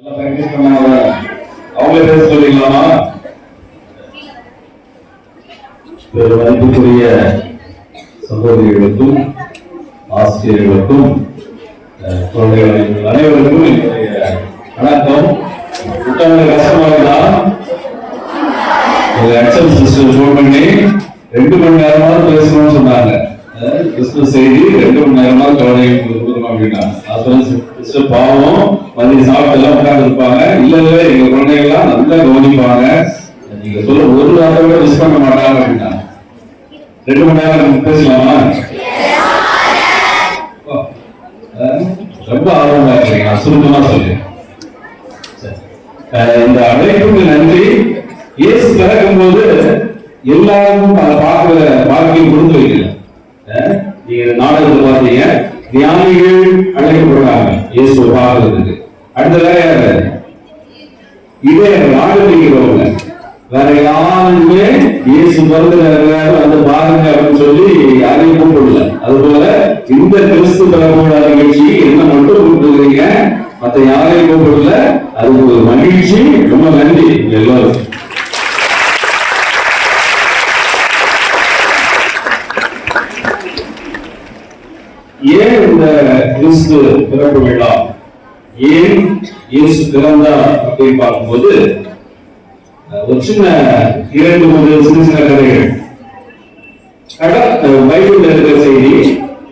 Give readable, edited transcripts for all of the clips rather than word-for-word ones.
அவங்களே பேச சொல்லிக்கலாமா? மதிப்புக்குரிய சகோதரிகளுக்கும் ஆசிரியர்களுக்கும் குழந்தைகள் அனைவருக்கும் என்னுடைய வணக்கம். புத்தகங்களை கஷ்டமாகலாம் அக்சன் சிஸ்டர் ஃபோன் பண்ணி 2 மணி நேரமாவது பேசணும்னு சொன்னாங்க. கிறிஸ்துவ செய்தி 2 மணி நேரமாவது குழந்தைகளுக்கு கொடுக்கணும் அப்படின்னா சிஸ்டர் பாவம் மதியம் சாப்பிட்டு எல்லாம் உட்கார்ந்து இருப்பாங்க. இல்ல எங்க குழந்தைகள்லாம் நல்லா கவனிப்பாங்க, நீங்க சொல்ல ஒரு வார்த்தை கூட மிஸ் பண்ண மாட்டாங்க அப்படின்னா 2 மணி நேரம் பேசலாமா? ரொம்ப ஆர்வமா இருக்கீங்க. சுருக்கமா சொல்லு. இந்த அழைப்புக்கு நன்றி. இயேசு பிறக்கும் போது எல்லாருக்கும் பார்க்கிற பாக்கியம் கொடுத்து வைக்கல. நீங்க நாடகத்தை பார்த்தீங்க, தியானிகள் அழைக்கப்படுறாங்க இயேசுவை பார்க்கறதுக்கு. அடுத்த வேற யாரு? இதே நாடகங்க வேற யாருமே இயேசு பிறந்த வந்து பாருங்க அப்படின்னு சொல்லி யாரையும் கூப்பிடல. அதுபோல இந்த கிறிஸ்து பிறப்போட நிகழ்ச்சி என்ன மட்டும் கூப்பிட்டுருக்கீங்க, மற்ற யாரையும் கூப்பிடல. அது ஒரு மகிழ்ச்சி. ரொம்ப நன்றி எல்லாரும். ஏன் இந்த கிறிஸ்து பிறப்பு விழா, ஏன் இயேசு பிறந்தார் அப்படின்னு பார்க்கும்போது ஒரு சின்ன 2-3 சின்ன கதைகள். பைபிள்ல இருக்கிற செய்தி,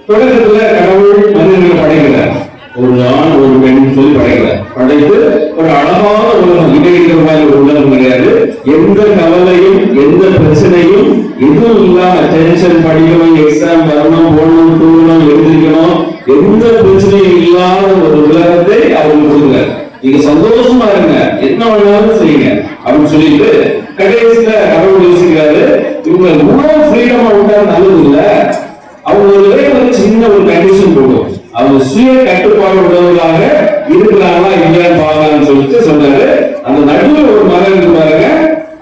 தொடக்கத்துல கடவுள் மனிதர்களை படைக்கிறார். ஒரு ஆண் ஒரு பெண் சொல்லி படைக்கிறார். படைத்து ஒரு அழகான உலகம், இடையிற மாதிரி ஒரு உலகம் கிடையாது. எந்த கவலையும் எந்த பிரச்சனையும் எதுவும் இல்லாம, டென்ஷன், படிக்கணும், எக்ஸாம் வரணும், போகணும், தூங்கணும், எழுதிக்கணும், எந்த பிரச்சனையும் இல்லாத ஒரு உலகத்தை அவங்களுக்கு கொடுக்குறாரு. நீங்க சந்தோஷமா இருங்க, என்ன வேணாலும் செய்யுங்க அப்படின்னு சொல்லிட்டு கடைசியில கடவுள் யோசிக்கிறாரு, இவங்க இவ்வளவு ஃப்ரீடமா விட்டா நல்லது இல்ல, அவங்க சின்ன ஒரு கண்டிஷன் போடும், அவங்க சுய கட்டுப்பாடு உடவுகளாக இருக்கிறாங்களா இல்லையான்னு பாக்கலாம்னு சொல்லிட்டு சொன்னாரு. அந்த நடுவில் ஒரு மரம் இருக்கு பாருங்க,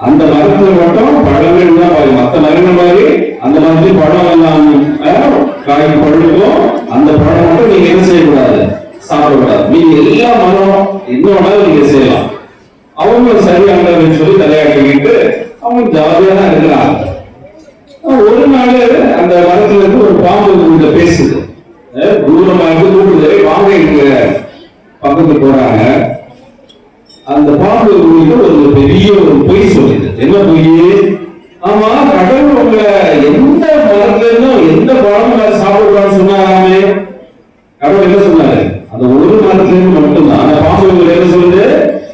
அந்த மரத்துல மட்டும் பழங்கள் தான் பாருங்க. மற்ற மரங்கள் மாதிரி அந்த மாதிரி பழம் எல்லாம் காய்க்கு பழுக்கும். அந்த பழம் மட்டும் நீங்க என்ன செய்யக்கூடாது, சாப்பிடக்கூடாது. நீங்க எல்லா மரம் என்ன வேணாலும் நீங்க செய்யலாம். அவங்க சரியானதுன்னு சொல்லி தலையாட்டிக்கிட்டு அவங்க ஜாலியா தான் இருக்கிறாங்க. ஒரு நாள் அந்த மரத்துல இருந்து ஒரு பாம்பு பேசுது, தூரமா இருந்து கூப்பிடுது, வாங்க இருக்கிற பக்கத்துக்கு போறாங்க. அந்த பாம்பு ஒரு பெரிய ஒரு பொய் சொல்லுது. என்ன பொய்? ஆமா, கடவுள் உங்க எந்த மரத்துல இருந்தும் எந்த பழமும் சாப்பிடுவான்னு சொன்னாராமே. கடவுள் என்ன சொன்னாரு? அந்த ஒரு மரத்துல இருந்து மட்டும்தான். அந்த பாம்பு என்ன சொல்லுது?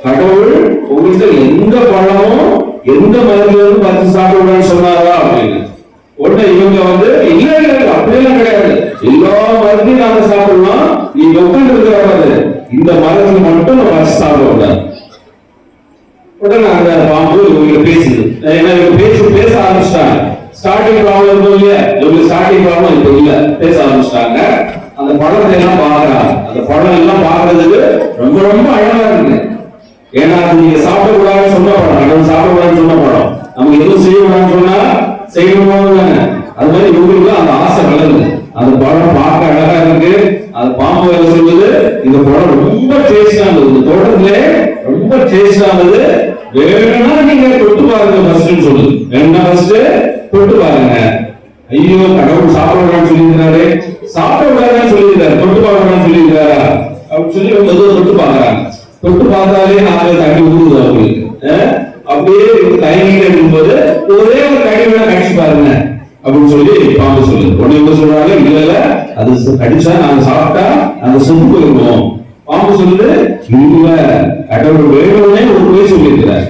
கடவுள் உங்கள்கிட்ட எந்த பழமும் எந்த மரத்துல இருந்து பார்த்து சாப்பிடுவான்னு சொன்னாரா அப்படின்னு. உடனே இவங்க இல்ல அப்படியெல்லாம் கிடையாது, எல்லா மரத்தையும் நாங்க சாப்பிடலாம், நீ உட்காந்து இருக்கிற இந்த மரத்துல மட்டும் நம்ம வச்சு சாப்பிடக்கூடாது. உடனே அந்த பாம்பு இவங்க பேசுது. ஏன்னா இவங்க பேச ஆரம்பிச்சிட்டாங்க. ஸ்டார்டிங் ப்ராப்ளம் இருக்கும் இல்லையா, இவங்க ஸ்டார்டிங் ப்ராப்ளம் இப்ப இல்ல, பேச ஆரம்பிச்சிட்டாங்க. அந்த பழத்தை எல்லாம் பாக்குறாங்க. அந்த பழம் எல்லாம் பாக்குறதுக்கு ரொம்ப ரொம்ப அழகா இருக்கு. ஏன்னா அது நீங்க சாப்பிடக்கூடாதுன்னு சொன்ன பழம், கடவுள் சாப்பிடக்கூடாதுன்னு சொன்ன பழம், நமக்கு எதுவும் செய்யக்கூடாதுன்னு சொன்னா செய்யணும் தானே. அது மாதிரி இவங்களுக்கு அந்த ஆசை வளருது. அந்த பழம் பார்க்க அழகா இருக்கு. அது பாம்பு வேலை சொல்லுது, இந்த பழம் ரொம்ப டேஸ்டானது, தோட்டத்திலே ரொம்ப டேஸ்டானது, வேணும்னா நீங்க தொட்டு பாருங்க ஃபர்ஸ்ட்னு சொல்லுது. வேணும்னா ஃபர்ஸ்ட் தொட்டு பாருங்க. ஐயோ, கடவுள் சாப்பிடக்கூடாதுன்னு சொல்லியிருக்காரு, சாப்பிடக்கூடாதுன்னு சொல்லியிருக்காரு, தொட்டு பார்க்கணும்னு சொல்லியிருக்காரா அப்படின்னு சொல்லி தொட்டு பாக்குறாங்க. தொட்டு பார்த்தாலே நாலு தண்ணி ஊறுது அவங்களுக்கு. அப்படியே தயங்கிட்டு இருக்கும்போது ஒரே ஒரு கடி வேணா கடிச்சு பாருங்க அப்படின்னு சொல்லி பாம்பு சொல்லுது. உடனே என்ன சொல்றாங்க? இல்ல அது கடிச்சா நாங்க சாப்பிட்டா அந்த சொத்து போயிருக்கோம். பாம்பு சொல்லுது, இல்ல கடவுள் வேணும்னே ஒரு பொய் சொல்லியிருக்கிறார்,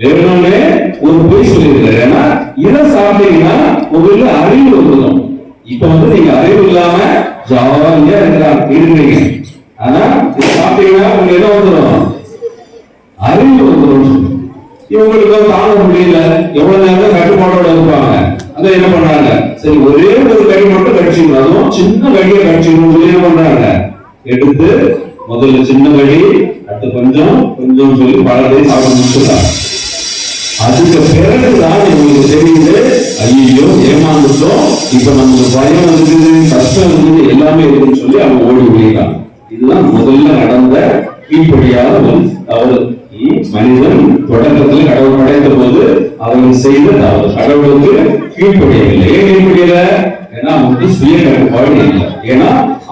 வேணும்னே ஒரு பொய் சொல்லியிருக்கிறார். ஏன்னா இதை சாப்பிட்டீங்கன்னா உங்களுக்கு அறிவு வந்துடும். இப்ப நீங்க அறிவு இல்லாம ஜாலியா இருக்கிறீங்க. ஆனா இதை சாப்பிட்டீங்கன்னா உங்களுக்கு என்ன வந்துடும்? அறிவு வந்துடும். இவங்களுக்கு தாங்க முடியல, எவ்வளவு நேரம் கட்டுப்பாடோட இருப்பாங்க. அத என்ன பண்றாங்க? சரி, ஒரே ஒரு கடி மட்டும் கடிச்சிக்கணும், அதுவும் சின்ன கடியை கடிச்சிக்கணும் சொல்லி என்ன பண்றாங்க? எடுத்து முதல்ல சின்ன கடி, அடுத்து கொஞ்சம் கொஞ்சம் சொல்லி பழத்தையும் சாப்பிட முடிச்சுட்டாங்க. அதுக்கு பிறகுதான் இவங்களுக்கு தெரியுது, ஐயோ ஏமாந்துட்டோம், இப்ப நமக்கு பயம் இருக்குது, கஷ்டம் இருக்குது, எல்லாமே இருக்குன்னு சொல்லி அவங்க ஓடி போயிருக்காங்க. இதுதான் முதல்ல நடந்த கீழ்ப்படியாத தவறு. மனிதன் தொடக்கத்தில் கடவுள் படைத்த போது அவன் செய்த தவறு, கடவுளுக்கு கீழ்ப்படியவில்லை. ஏன் கீழ்ப்படியல? ஏன்னா அவனுக்கு சுய கட்டுப்பாடு இல்லை. ஏன்னா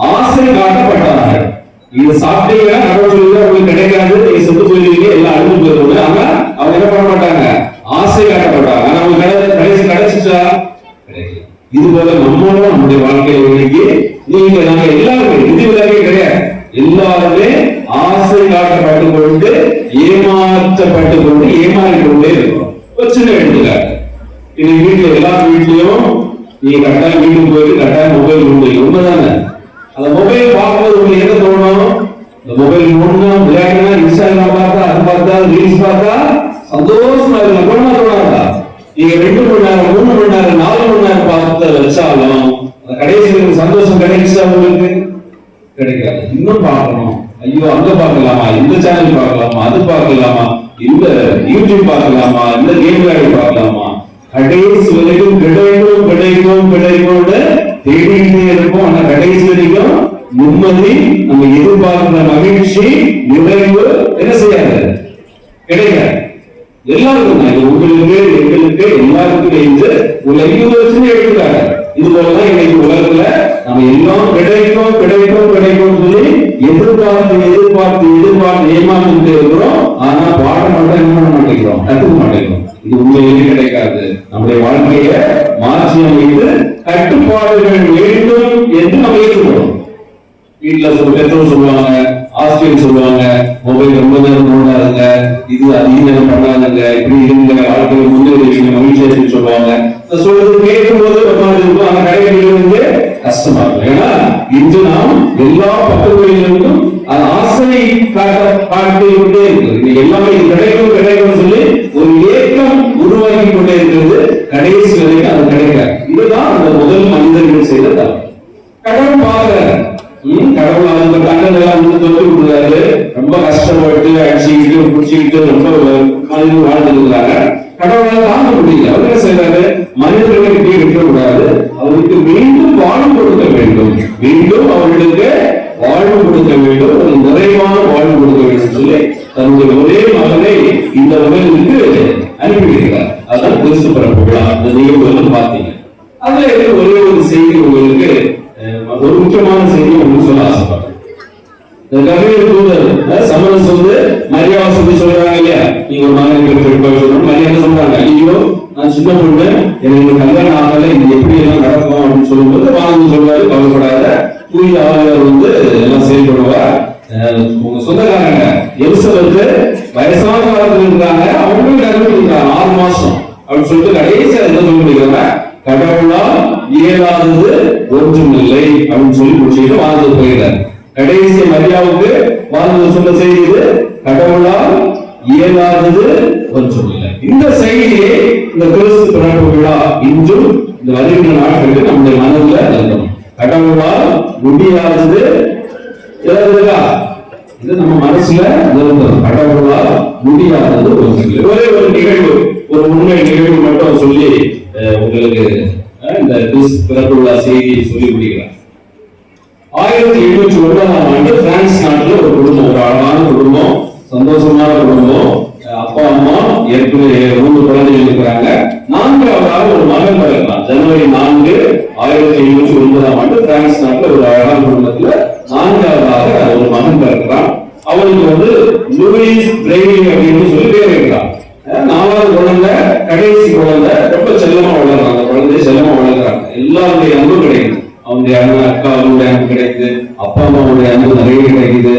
ஆசை காட்டப்பட்டார்கள். இது சாப்பிட்டீங்கன்னா கடவுள் சொல்லி உங்களுக்கு கிடைக்காது, நீங்க செத்து போயிருவீங்க, எல்லாம் அழிஞ்சு போயிருவாங்க. ஆனா அவங்க என்ன பண்ண மாட்டாங்க, ஆசை காட்டப்பட்டாங்க. ஆனா அவங்க கடைசி கிடைச்சிச்சா? கிடைக்கல. இது போல நம்மளும் நம்முடைய வாழ்க்கையில இன்னைக்கு நீங்க நாங்க எல்லாருமே விதிவிலக்கே கிடையாது, எல்லாருமே ஆசை காட்டப்பட்டு கொண்டு ஏமாற்றப்பட்டு கொண்டு ஏமாறி கொண்டே இருக்கிறோம். ஒரு சின்ன எடுத்துக்காட்டு, இது வீட்டுல எல்லா வீட்லயும் நீங்க கட்டாயம் வீட்டுக்கு போயிட்டு கட்டாயம் மொபைல் உண்டு, உண்மைதானே? அந்த மொபைல் பார்க்கும்போது உங்களுக்கு என்ன தோணும்? இந்த மொபைல் ஒண்ணு விளையாடுனா, இன்ஸ்டாகிராம் பார்த்தா, அது பார்த்தா, ரீல்ஸ் பார்த்தா சந்தோஷமா இருக்க தோணாதா? நீங்க 2 மணி நேரம் 3 மணி நேரம் 4 மணி நேரம் பார்த்து வச்சாலும் அந்த கடைசியில் சந்தோஷம் கிடைச்சா உங்களுக்கு கிடைக்காது. இன்னும் பார்க்கணும், ஐயோ அங்க பார்க்கலாமா, இந்த சேனல் பார்க்கலாமா, அது பார்க்கலாமா, இந்த யூடியூப் பார்க்கலாமா, இந்த கேம் விளையாடி பார்க்கலாமா, கடைசி வரைக்கும் கிடைக்கும் கிடைக்கும் கிடைக்கும் தேடிக்கிட்டே இருப்போம். ஆனா கடைசி வரைக்கும் நிம்மதி, நம்ம எதிர்பார்க்கிற மகிழ்ச்சி, நிறைவு என்ன செய்யாது, கிடைக்காது. எல்லாருக்கும் தான், உங்களுக்கு எங்களுக்கு எல்லாருக்கும் இருந்து ஒரு 50 வருஷம் எடுத்துக்காங்க. இது போலதான் இன்னைக்கு உலகத்துல நம்ம எல்லாம் கிடைக்கும் கிடைக்கும் கிடைக்கும் சொல்லி எதிர்பார்த்து எதிர்பார்த்து எதிர்பார்த்து ஏமாந்துட்டே இருக்கிறோம். ஆனா பாடம் மட்டும் என்ன பண்ண மாட்டேங்கிறோம், கத்துக்க மாட்டேங்கிறோம். இது உண்மையிலே கிடைக்காது. நம்முடைய வாழ்க்கைய மாற்றி அமைத்து கட்டுப்பாடுகள் வேண்டும் என்று நம்ம ஏற்றுக்கணும். வீட்டுல பெற்றோர் சொல்லுவாங்க, ஆசிரியர் சொல்லுவாங்க, மொபைல் ரொம்ப நேரம் நோண்டாதுங்க, இது அதிக நேரம் பண்ணாதுங்க, இப்படி இருங்க, வாழ்க்கையை முன்னேறிங்க, மகிழ்ச்சியை சொல்லுவாங்க. சொல்றது கேட்கும் போது இருக்கும், அந்த கடைகளிலிருந்து கஷ்டமா இருக்கும். ஏன்னா இன்று நாம் எல்லா பக்கங்களிலிருந்தும் அந்த ஆசை காட்டி கொண்டே இருக்குது. எல்லாமே கிடைக்கும் கிடைக்கும் சொல்லி ஒரு ஏக்கம் உருவாக்கி கொண்டே இருக்கிறது. கடைசி வரைக்கும் அது கிடைக்காது. இதுதான் அந்த முதல் மனிதர்கள் செய்த தவறு. கடவுள் பாக்குறாரு, கடவுள் அந்த கண்ணன் எல்லாம் வந்து தொட்டு விடுறாரு, ரொம்ப கஷ்டப்பட்டு அடிச்சுக்கிட்டு பிடிச்சிக்கிட்டு ரொம்ப மனிதர்கள் வாழ்ந்துருக்கிறாங்க. கடவுளால் தாங்க முடியல. அவர் என்ன செய்யறாரு, மனிதர்களை இப்படி இருக்கக்கூடாது, அவருக்கு மீண்டும் வாழ்வு கொடுக்க வேண்டும், மீண்டும் அவர்களுக்கு வாழ்வு கொடுக்க வேண்டும், ஒரு நிறைவான வாழ்வு கொடுக்க வேண்டும் சொல்லி தன்னுடைய ஒரே மகனை இந்த உலகிற்கு அனுப்பியிருக்கிறார். அதான் கிறிஸ்து பிறப்பு விழா. அந்த நிகழ்வுகள் பார்த்தீங்க. அதுல ஒரே ஒரு செய்தி உங்களுக்கு, ஒரு முக்கியமான செய்தி உங்களுக்கு சொல்ல ஆசைப்படுறேன். சமணம் சொல்லு மரியாதை சொல்லி சொல்றாங்க இல்லையா, நீங்க ஒரு மகன் சொல்லணும், மரியாதை சொல்றாங்க, ஐயோ நான் சின்ன பொண்ணு, எனக்கு கல்யாணம் ஆகல, இது எப்படி எல்லாம் நடக்கும் அப்படின்னு சொல்லும்போது வாழ்ந்து சொல்றாரு, கவலைப்படாத, தூய ஆளுநர் வந்து எல்லாம் செயல்படுவா. உங்க சொந்தக்காரங்க எலிசபெத் வயசான காலத்துல இருக்காங்க, அவங்களும் இருக்காங்க 6 மாசம் அப்படின்னு சொல்லிட்டு கடைசியா என்ன சொல்ல முடியல, கடவுளால் இயலாதது ஒன்றும் இல்லை அப்படின்னு சொல்லி முடிச்சுட்டு வாழ்ந்து போயிடாரு. கடைசி மரியாவுக்கு வாழ்ந்து சொல்ல செய்தி, கடவுளால் இயலாதது ஒன்றும் இல்லை. இந்த செய்தியை இந்த கிறிஸ்து பிறப்பு விழா இன்றும் இந்த வருகின்ற நாட்களுக்கு நம்முடைய மனதில் இருக்கணும். கடவுளால் முடியாதது இது நம்ம மனசுல நிறுத்தணும். கடவுளால் முடியாதது ஒன்றும் இல்லை. ஒரே ஒரு நிகழ்வு, ஒரு உண்மை நிகழ்வு மட்டும் சொல்லி உங்களுக்கு இந்த கிறிஸ்து பிறப்பு விழா செய்தியை சொல்லி முடிக்கிறார். 1809ஆம் ஆண்டு பிரான்ஸ் நாட்டில் ஒரு குடும்பம், ஒரு அழகான குடும்பம், சந்தோஷமான குடும்பம். அப்பா அம்மா ஏற்கனவே 3 குழந்தைகள் இருக்கிறாங்க. 4ஆவதாக ஒரு மகன் பிறக்கிறான். ஜனவரி 4, 1809ஆம் ஆண்டு பிரான்ஸ் நாட்டில் ஒரு அழகான குடும்பத்துல 4ஆவதாக ஒரு மகன் பிறக்கிறான். அவனுக்கு வந்து லூயிஸ் பிரெய்லி அப்படின்னு சொல்லி பேர் வைக்கிறான். 4வது குழந்தை, கடைசி குழந்தை, ரொம்ப செல்லமா வளர்றாங்க. அந்த குழந்தைய செல்லமா வளர்க்குறாங்க. எல்லாருடைய அன்பும் கிடைக்குது. அவனுடைய அக்கா அவனுடைய அன்பு கிடைக்குது, அப்பா அம்மாவுடைய அன்பு நிறைய கிடைக்குது,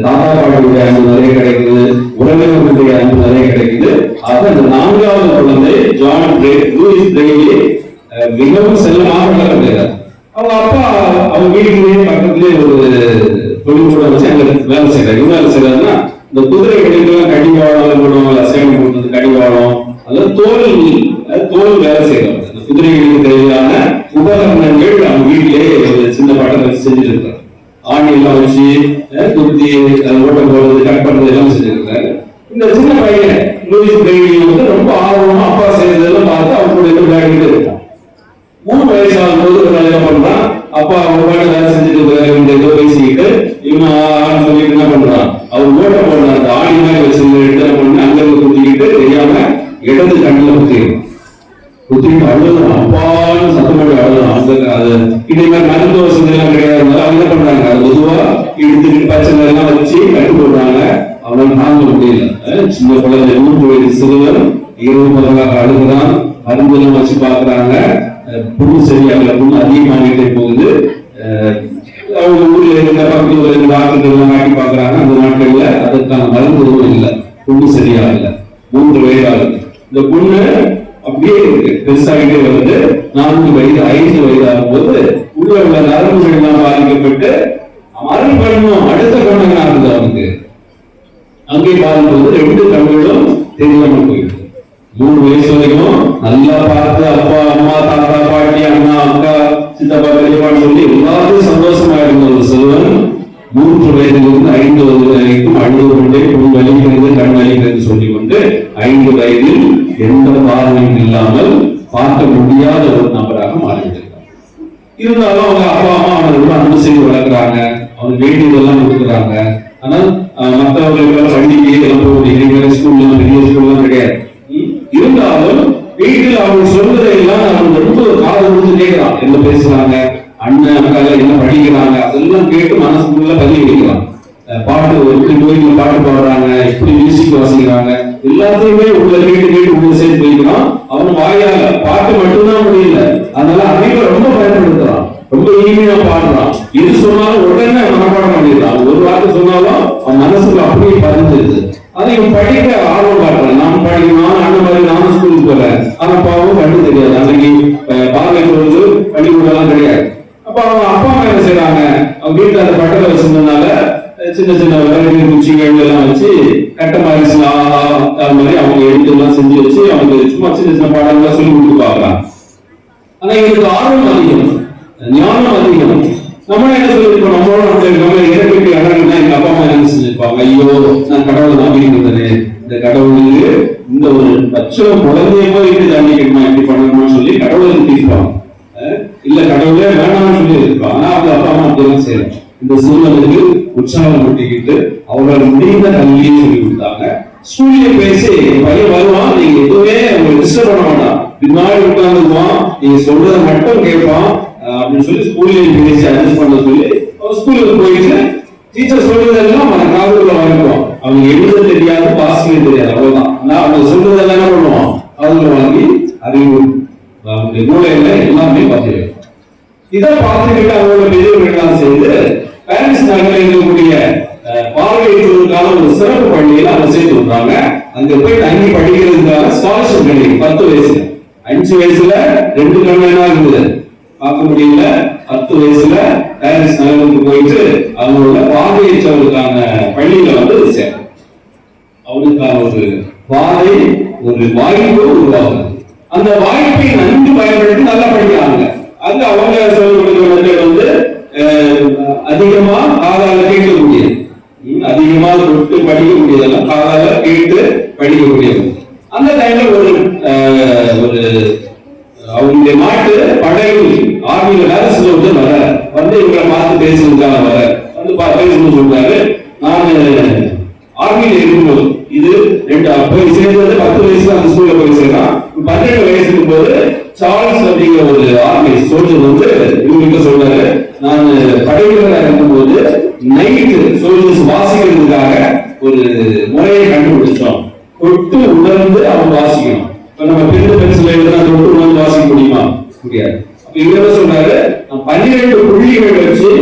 தாத்தா பாட்டியுடைய அன்பு நிறைய கிடைக்குது, உறவினர்களுடைய அன்பு நிறைய கிடைக்குது. ஆக அந்த 4வது குழந்தை லூயிஸ் பிரெய்லி மிகவும் செல்லமாக வளர்க்கிறார். அவங்க அப்பா அவங்க வீட்டுக்குள்ளேயே பக்கத்துலேயே ஒரு தொழில் கூட வச்சு அங்க வேலை செய்யறாரு. என்ன வேலை செய்யறாருன்னா, இந்த குதிரை கடிதெல்லாம் கடிவாளம் போடுவாங்க, அசைவம் போடுறது கடிவாளம், அதெல்லாம் தோல் வேலை செய்யறாங்க. அந்த குதிரைகளுக்கு தேவையான உபகரணங்கள் அவங்க வீட்டிலேயே சின்ன பட்டம் வச்சு செஞ்சுட்டு இருக்காங்க. ஆணி எல்லாம் வச்சு குத்தி ஓட்டம் போடுறது, கட் பண்றது எல்லாம் செஞ்சுருக்காங்க. இந்த சின்ன பையன் லூயிஸ் பிரெய்லி வந்து ரொம்ப ஆர்வமா அப்பா செய்யறதெல்லாம் பார்த்து அவங்களுடைய விளையாடிட்டு இருக்கான். 3 வயசு ஆகும்போது ஒரு நாள் என்ன பண்றான், அப்பா அவங்க பாட்டு வேலை செஞ்சுட்டு ஏதோ பேசிக்கிட்டு இவன் சொல்லிட்டு என்ன பண்றான், அவர் பச்சை எல்லாம் வச்சு கட்டு போடுறாங்க. அவன் தாங்க முடியல. சின்ன குழந்தை 3 வயது சிறுவன் இரவு பகலாக அழுகுறான். மருந்தெல்லாம் வச்சு பாக்குறாங்க. புண்ணு சரியாகல, புண்ணு அதிகமாகிட்டே போகுது. அவங்க ஊர்ல இருந்த பக்கத்துல டாக்டர்கள் எல்லாம் காட்டி பாக்குறாங்க. அந்த நாட்கள்ல அதுக்கான மருந்து எதுவும் இல்லை, புண்ணு சரியாகல. 3 வயது ஆகுது. இந்த பொண்ணு அப்படியே இருக்கு, பெருசாகிட்டே வருது. 4 வயது 5 வயது ஆகும்போது உள்ள உள்ள நரம்புகள் எல்லாம் பாதிக்கப்பட்டு மரணம் பண்ணணும். அடுத்த கண்ணங்க ஆகுது அவனுக்கு. அங்கே பார்க்கும்போது 2 கண்களும் தெரியாமல் போயிடுது. 3 வயசு வரைக்கும் நல்லா பார்த்து அப்பா அம்மா தாத்தா பாட்டி அண்ணா அக்கா சித்தப்பா பெரியப்பான்னு சொல்லி எல்லாத்தையும் சந்தோஷமா இருந்த ஒரு சிறுவன் 3 வயதிலிருந்து 5 வயது வரைக்கும் அழுது கொண்டே புண் வலிக்கிறது கண் வலிக்கிறது சொல்லிக் கொண்டு 5 வயதில் எந்த பார்வையும் இல்லாமல் பார்க்க முடியாத ஒரு நபராக மாறிவிட்டார். இருந்தாலும் அவங்க அப்பா அம்மா அவனுக்கு அன்பு செய்து வளர்க்குறாங்க, அவனுக்கு வேண்டியதெல்லாம் கொடுக்குறாங்க. ஆனால் மற்றவர்களுக்கு பள்ளிக்கு எல்லாம் ஸ்கூல்ல பெரிய ஸ்கூல்லாம் கிடையாது. இருந்தாலும் வீட்டில் அவங்க சொல்றதை எல்லாம் நம்ம ரொம்ப காது கொடுத்து கேட்கிறான். என்ன பேசுறாங்க, அண்ணன் அக்கால என்ன படிக்கிறாங்க, அதெல்லாம் கேட்டு மனசுக்குள்ள பதிவு வைக்கிறான். பாட்டு எப்படி கோயிலுக்கு பாட்டு பாடுறாங்க, எப்படி மியூசிக் வாசிக்கிறாங்க, எல்லாத்தையுமே உள்ள கேட்டு உள்ள சேர்த்து வைக்கிறான். அவன் வாயால பாட்டு மட்டும்தான் முடியல, அதனால அனைவரும் ரொம்ப பயன்படுத்துறான், ரொம்ப இனிமையா பாடுறான். இது சொன்னாலும் உடனே மனப்பாடம் பண்ணிடுறான். ஒரு வார்த்தை சொன்னாலும் அவன் மனசுல அப்படியே பதிஞ்சிருது. அதை படிக்க ஆர்வம் காட்டுறேன். நான் படிக்கணும், அண்ணன் மாதிரி நானும் ஸ்கூலுக்கு போறேன். ஆனா பாவம் கண்டு தெரியாது. அன்னைக்கு பார்வை பொழுது பள்ளிக்கூடம் எல்லாம் கிடையாது. அப்ப அவங்க அப்பா அம்மா என்ன செய்யறாங்க, அவங்க வீட்டுல அந்த பட்டத்தை வச்சிருந்ததுனால சின்ன சின்ன விறகு குச்சிகள் எல்லாம் வச்சு கட்ட மாதிரி மாதிரி அவங்க எழுத்து எல்லாம் செஞ்சு வச்சு அவங்க சும்மா சின்ன சின்ன பாடங்கள்லாம் சொல்லி கொடுத்து பாக்குறாங்க. ஆனா எங்களுக்கு ஆர்வம் அதிகம், ஞானம் அதிகம். நம்ம என்ன சொல்லிருக்கோம், நம்மளோட நம்ம இறப்பிட்டு இடங்கள்னா எங்க அப்பா அம்மா என்ன செஞ்சிருப்பாங்க, ஐயோ நான் கடவுளை நம்பிக்கிட்டு இருந்தேன், இந்த கடவுளுக்கு இந்த ஒரு பட்சம் குழந்தைய போயிட்டு தண்டிக்கணுமா, இப்படி பண்ணணும்னு சொல்லி கடவுளுக்கு தீர்ப்பாங்க. இல்ல கடவுளே வேணாம்னு சொல்லி இருப்பாங்க. ஆனா அவங்க அப்பா அம்மா அப்படிலாம் செய்யலாம். இந்த சூழலுக்கு உற்சாகம் ஊட்டிக்கிட்டு அவர்கள் முடிந்த கல்வியை சொல்லி கொடுத்தாங்க. ஸ்கூல்ல பேசி பையன் வருவான், நீங்க எதுவுமே அவங்க டிஸ்டர்ப் பண்ண மாட்டான், பின்னாடி உட்கார்ந்துருவான், நீங்க சொல்றதை மட்டும் கேட்பான் அப்படின்னு சொல்லி ஸ்கூல்ல பேசி அட்ஜஸ்ட் பண்ண சொல்லி அவன் ஸ்கூலுக்கு போயிட்டு டீச்சர் சொல்றதெல்லாம் அவன் காதுக்குள்ள வாங்கிக்குவான். அவங்க எழுத தெரியாது, வாசிக்க தெரியாது, அவ்வளவுதான். ஆனா அவங்க சொல்றதெல்லாம் என்ன பண்ணுவான், காதுல வாங்கி அறிவு அவங்களுடைய மூளையில எல்லாமே பார்த்து இதை பார்த்துக்கிட்டு அவங்களோட பெரியவர்கள் செய்து பேரண்ட்ஸ் நகரில் இருக்கக்கூடிய பார்வையிடுவதற்கான ஒரு சிறப்பு பள்ளியில அவங்க சேர்த்து விடுறாங்க. அங்க போய் தங்கி படிக்கிறதுக்காக ஸ்காலர்ஷிப் கிடைக்கும். 10 வயசுல 5 வயசுல 2 கண்ணுனா இருந்தது பார்க்க முடியல. 10 வயசுல பேரண்ட்ஸ் நகருக்கு போயிட்டு அவங்களோட பார்வையற்றவர்களுக்கான பள்ளியில வந்து சேர்க்கும். அவனுக்கான ஒரு பாதை, ஒரு வாய்ப்பு உருவாகுது. அந்த வாய்ப்பை நன்கு பயன்படுத்தி நல்லா படிக்கிறாங்க. அது அவங்க சொல்லுவது வந்து அதிகமா காதால கேட்கக்கூடியது, அதிகமா தொட்டு படிக்கக்கூடியதெல்லாம் காதால கேட்டு படிக்கக்கூடியது. அந்த டைம்ல ஒரு அவங்களுடைய நாட்டு படையில் ஆர்மியில வேலை செஞ்சு வந்து இவங்களை பார்த்து பேசுறதுக்காக வந்து பேசணும்னு சொல்றாரு. நான் ஆர்மியில இருக்கும்போது இது 2 போய் சேர்ந்தது 10 வயசுல அந்த ஸ்கூல்ல போய் சேர்றான். 12 வயசு இருக்கும்போது சார்ல்ஸ் அப்படிங்கிற ஒரு ஆர்மி சோல்ஜர் வந்து இவங்க சொல்றாரு, நான் படைவீரராக இருக்கும்போது நைட்டு சோல்ஜர்ஸ் வாசிக்கிறதுக்காக ஒரு முறையை கண்டுபிடிச்சோம். தொட்டு உணர்ந்து அவங்க வாசிக்கணும். இப்ப நம்ம பெரிய பென்சில் எழுதுனா தொட்டு உணர்ந்து வாசிக்க முடியுமா? முடியாது. அப்ப இவர் சொல்றாரு, 12 புள்ளிகள் வச்சு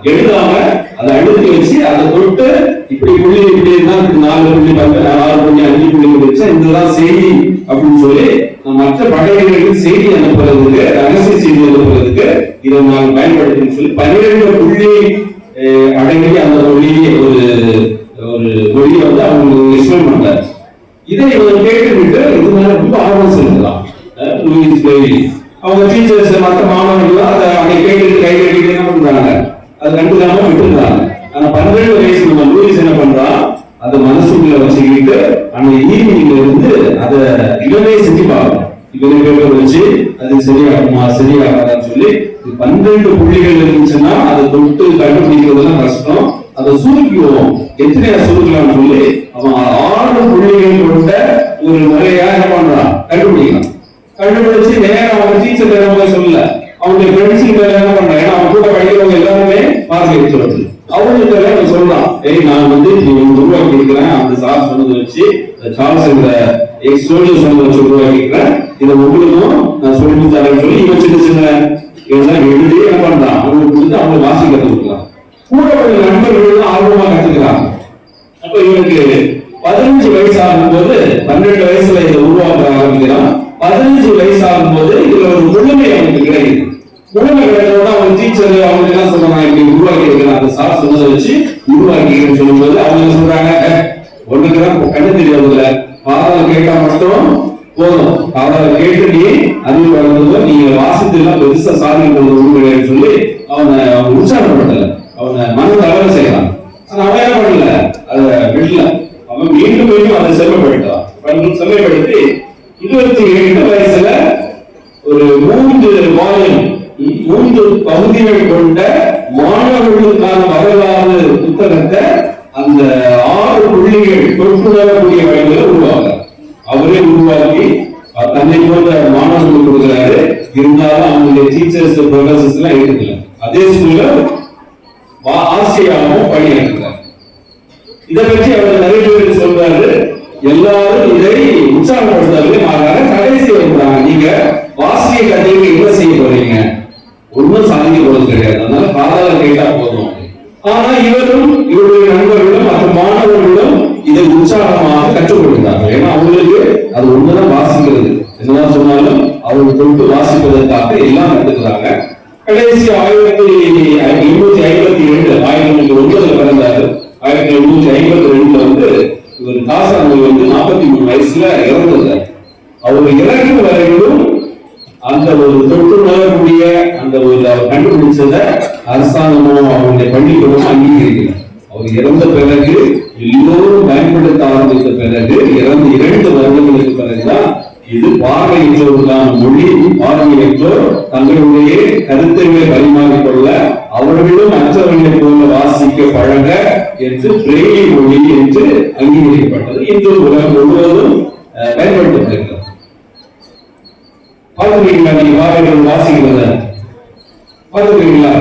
எழுதாம அதை அடுத்து வச்சு அதை தொட்டு இப்படி புள்ளி இப்படி இருந்தா 4 புள்ளி 6 புள்ளி 5 புள்ளி வச்சா இதுதான் செய்தி அப்படின்னு சொல்லி மற்ற படையினருக்கு செய்தி அனுப்புறதுக்கு, ரகசிய செய்தி அனுப்புறதுக்கு இதை நாங்கள் பயன்படுத்தின்னு சொல்லி 12 புள்ளி அடங்கிய அந்த ஒளியை ஒரு ஒளியை வந்து அவங்க எக்ஸ்பிளைன் பண்றாரு. இதை இவங்க கேட்டுவிட்டு இது மேல ரொம்ப ஆர்வம் செலுத்தலாம். அவங்க டீச்சர்ஸ் மற்ற மாணவர்கள் அதை அவங்க கேட்டு கை கட்டிட்டு என்ன பண்றாங்க, அது கண்டுக்காம விட்டுறாங்க. ஆனா 12 வயசு நம்ம லூயிஸ் என்ன பண்றான், அதை மனசுக்குள்ள வச்சுக்கிட்டு அந்த ஈவினிங்ல இருந்து அதை இவனே செஞ்சு பார்க்கணும். இவனை பேப்பர் வச்சு அது சரியாகுமா சரியாகாதான்னு சொல்லி 12 புள்ளிகள் இருந்துச்சுன்னா அதை தொட்டு கண்டுபிடிக்கிறதுலாம் கஷ்டம். அதை சுருக்குவோம், எத்தனையா சுருக்கலாம்னு சொல்லி அவன் 6 புள்ளிகள் கொண்ட ஒரு முறையா என்ன பண்றான், கண்டுபிடிக்கலாம். கண்டுபிடிச்சு நேரம் அவங்க டீச்சர் போய் சொல்லல, அவங்க ஃப்ரெண்ட்ஸுக்கு என்ன பண்றாங்க, ஏன்னா அவங்க கூட படிக்கிறவங்க எல்லாருமே பார்க்க வச்சு அவங்களுக்கு எல்லாம் சொல்றான், நான் வந்து உருவாக்கி இருக்கிறேன், அந்த சார் சொன்னதை வச்சு சார்ல்ஸ் என்ற எக்ஸ்டோரியல் சொன்னதை வச்சு உருவாக்கி இருக்கிறேன், இதை உங்களுக்கும் நான் சொல்லி தரேன்னு சொல்லி இவன் சின்ன சின்ன இதெல்லாம் எழுதி என்ன பண்றான், அவங்களுக்கு கொடுத்து அவங்க வாசி கற்றுக்கலாம். கூட ஒரு நண்பர்கள் தான் ஆர்வமா கத்துக்கிறாங்க. அப்ப இவனுக்கு 15 வயசு ஆகும்போது 12 வயசுல இதை உருவாக்க ஆரம்பிக்கிறான். 15 வயசு ஆகும்போது இதுல ஒரு முழுமை அவனுக்கு கிடைக்குது. முழுமை கிடைக்கிறதோட அவன் டீச்சர் அவங்க என்ன சொல்றாங்க, இப்படி உருவாக்கி இருக்கிறான், அந்த சார் சொன்னதை வச்சு உருவாக்கிக்கிறேன்னு சொல்லும்போது அவங்க சொல்றாங்க, ஒண்ணுக்குதான் கண்ணு தெரியாதுல்ல, பாதாள கேட்டா மட்டும் போதும், பாதாள கேட்டு நீ அறிவு வளர்ந்ததோ நீங்க வாசித்து எல்லாம் பெருசா சாதிக்கிறது உருவான்னு சொல்லி அவனை உற்சாகப்படுத்தல, அவனை மன தளர செய்யறான். அவன் என்ன பண்ணல, அதை விடல, அவன் மீண்டும் மீண்டும் அதை செல்வப்படுத்தான். செல்வப்படுத்தி 27 வயசுல ஒரு 3 வால்யூம் 3 பகுதிகள் கொண்ட மாணவர்களுக்கான வரலாறு புத்தகத்தை அந்த 6 புள்ளிகள் தொட்டுணரக்கூடிய வகையில உருவாக்க அவரே உருவாக்கி தன்னை போன்ற மாணவர்களுக்கு கொடுக்கிறாரு. இருந்தாலும் அவங்களுடைய டீச்சர்ஸ் ப்ரொஃபசர்ஸ் எல்லாம் எடுக்கல. அதே ஸ்கூல்ல ஆசிரியாவும் பணியாற்றுறார். இதை பற்றி அவர் நிறைய பேர் சொல்றாரு. எல்லாரும் இதை உற்சாகப்படுத்தாரு. கடைசி வருகிறாங்க, நீங்க வாசிய கதைக்கு என்ன செய்ய போறீங்க, ஒன்னும் சாதிக்க போறது கிடையாது, அதனால பாதாள கேட்டா போதும். ஆனா இவரும் இவருடைய நண்பர்களும் மற்ற மாணவர்களும் இதை உற்சாகமாக கற்றுக் கொடுத்தாங்க. ஏன்னா அவங்களுக்கு அது ஒண்ணுதான் வாசிக்கிறது, என்னதான் சொன்னாலும் அவங்க தொட்டு வாசிப்பதற்காக எல்லாம் கற்றுக்கிறாங்க. கடைசி 1852 1909 பிறந்தாரு. 1852 வந்து இவர் தாசானவர் வந்து 43 வயசுல இறந்தார். அவர் இறக்கும் வரைக்கும் அந்த ஒரு தொற்று நோயக்கூடிய அந்த ஒரு கண்டுபிடிச்சத அரசாங்கமோ அவருடைய பள்ளிக்கூடமோ அங்கீகரிக்கல. அவர் இறந்த பிறகு எல்லோரும் பயன்படுத்த ஆரம்பித்த பிறகு இறந்த 2 வருடங்களுக்கு பிறகுதான் இது பார்வையற்றோருக்கான மொழி, பார்வையற்றோர் தங்களுடைய கருத்துக்களை பரிமாறிக்கொள்ள அவர்களும் மற்றவர்களை போல வாசிக்க பழக என்று பிரெய்லி மொழி என்று அங்கீகரிக்கப்பட்டது. இன்று உலகம் முழுவதும் பயன்படுத்தப்படுகிறது. பார்த்துருக்கீங்களா, நீங்க பார்வையற்றோர் வாசிக்கிறத பார்த்துருக்கீங்களா?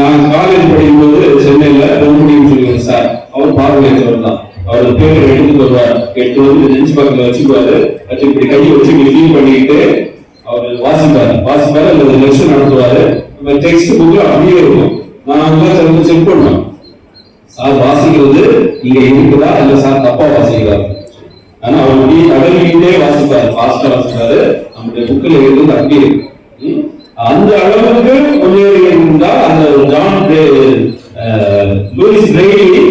நான் காலேஜ் படிக்கும் போது சென்னையில பொன்முடின்னு சொல்லுவாங்க சார், அவர் பார்வையற்றவர் தான். அவர் பேர் எடுத்து வருவார், 8 வந்து நெஞ்சு பக்கத்துல வச்சுக்குவாரு, வச்சு இப்படி கையை வச்சு கிளீன் பண்ணிட்டு அவர் வாசிப்பாரு அல்லது லெக்சர் நடத்துவாரு. நம்ம டெக்ஸ்ட் புக்ல அப்படியே இருக்கும். நான் வந்து செக் பண்ணுவேன், சார் வாசிக்கிறது இங்க இருக்குதா இல்ல சார் தப்பா வாசிக்கிறாரு. ஆனா அவர் அப்படியே கடலிலே வாசிப்பாரு, ஃபாஸ்டா வாசிப்பாரு. நம்முடைய புக்கில் இருந்து அப்படியே இருக்கு. அந்த அளவுக்கு முன்னேறி இருந்தால் அந்த ஜான் லூயிஸ் பிரெய்லி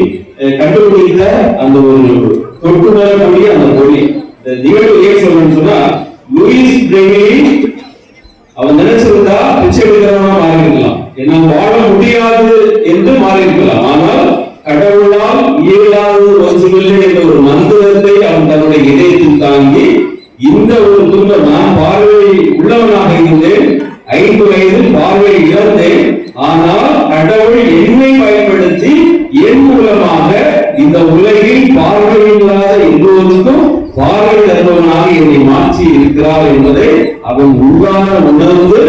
கண்டுபிடித்த அந்த ஒரு தொட்டு வரக்கூடிய அந்த மொழி நிகழ்வு ஏன் சொல்றேன்னு சொன்னா, லூயிஸ் பிரெய்லி அவன் நினைச்சிருந்தா பிச்சை எடுக்கிறவனா மாறி இருக்கலாம், என்னால் வாழ முடியாது என்று மாறி இருக்கலாம். ஆனால் கடவுளால் இயலாது ஒன்றுமில்லை என்ற ஒரு மந்திரத்தை அவன் தன்னுடைய இதயத்தில் தாங்கி இந்த ஒரு துன்பம், நான் பார்வை உள்ளவனாக இருந்தேன், 5 வயதில் பார்வை இழந்தேன், ஆனால் கடவுள் என்னை பயன்படுத்தி என் மூலமாக இந்த உலகில் பார்வையில்லாத எல்லோருக்கும் பார்வை தருவனாக என்னை மாற்றி இருக்கிறார் என்பதை அவன் உள்ளான உணர்ந்து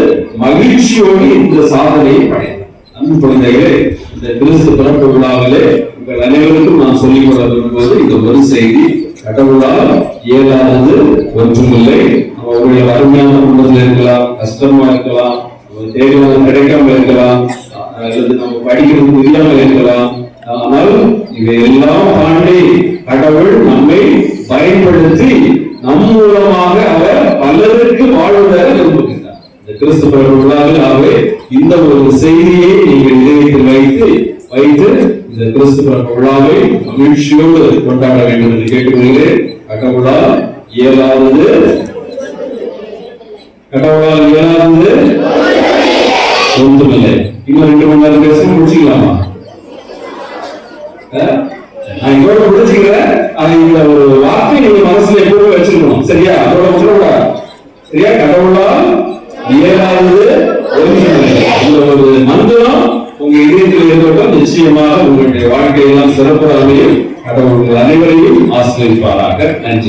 மகிழ்ச்சியோடு இந்த சாதனையை படைத்தான். அன்பு குழந்தைகளே, இந்த கிறிஸ்து பிறப்பு விழாவிலே உங்கள் அனைவருக்கும் நான் சொல்லிக் கொள்ள விரும்புவது இந்த ஒரு செய்தி, கடவுளால் இயலாதது ஒன்றுமில்லை. அவருடைய வறுமையான குடும்பத்தில் இருக்கலாம், கஷ்டமா இருக்கலாம், தேவையான கிடைக்காம இருக்கலாம், அல்லது நம்ம படிக்கிறது தெரியாமல் இருக்கலாம். ஆனால் இவையெல்லாம் தாண்டி கடவுள் நம்மை பயன்படுத்தி நம் மூலமாக அவர் பலருக்கு வாழ்வதை விரும்புகிறார். இந்த கிறிஸ்து பிறப்பு விழாவில் இந்த ஒரு செய்தியை நீங்கள் இதயத்தில் வைத்து இந்த கிறிஸ்து பிறப்பு விழாவை மகிழ்ச்சியோடு கொண்டாட வேண்டும் என்று கேட்டுக்கொள்கிறேன். கடவுளால் இயலாதது ஒன்றுமில்லை. இன்னும் 2 மணி நேரம் பேச முடிச்சுக்கலாமா? நான் இதோட முடிச்சுக்கிறேன். இந்த ஒரு வார்த்தை நீங்க மனசுல எப்பவுமே வச்சிருக்கணும், சரியா? அதோட சொல்லக்கூடாது, சரியா? கடவுளால் இயலாதது ஒன்றுமில்லை. இந்த ஒரு மந்திரம் உங்க இதயத்தில் இருக்கட்டும். நிச்சயமாக உங்களுடைய வாழ்க்கையெல்லாம் சிறப்பாக அமையும். கடவுள் அனைவரையும் ஆசீர்வதிப்பாராக. நன்றி.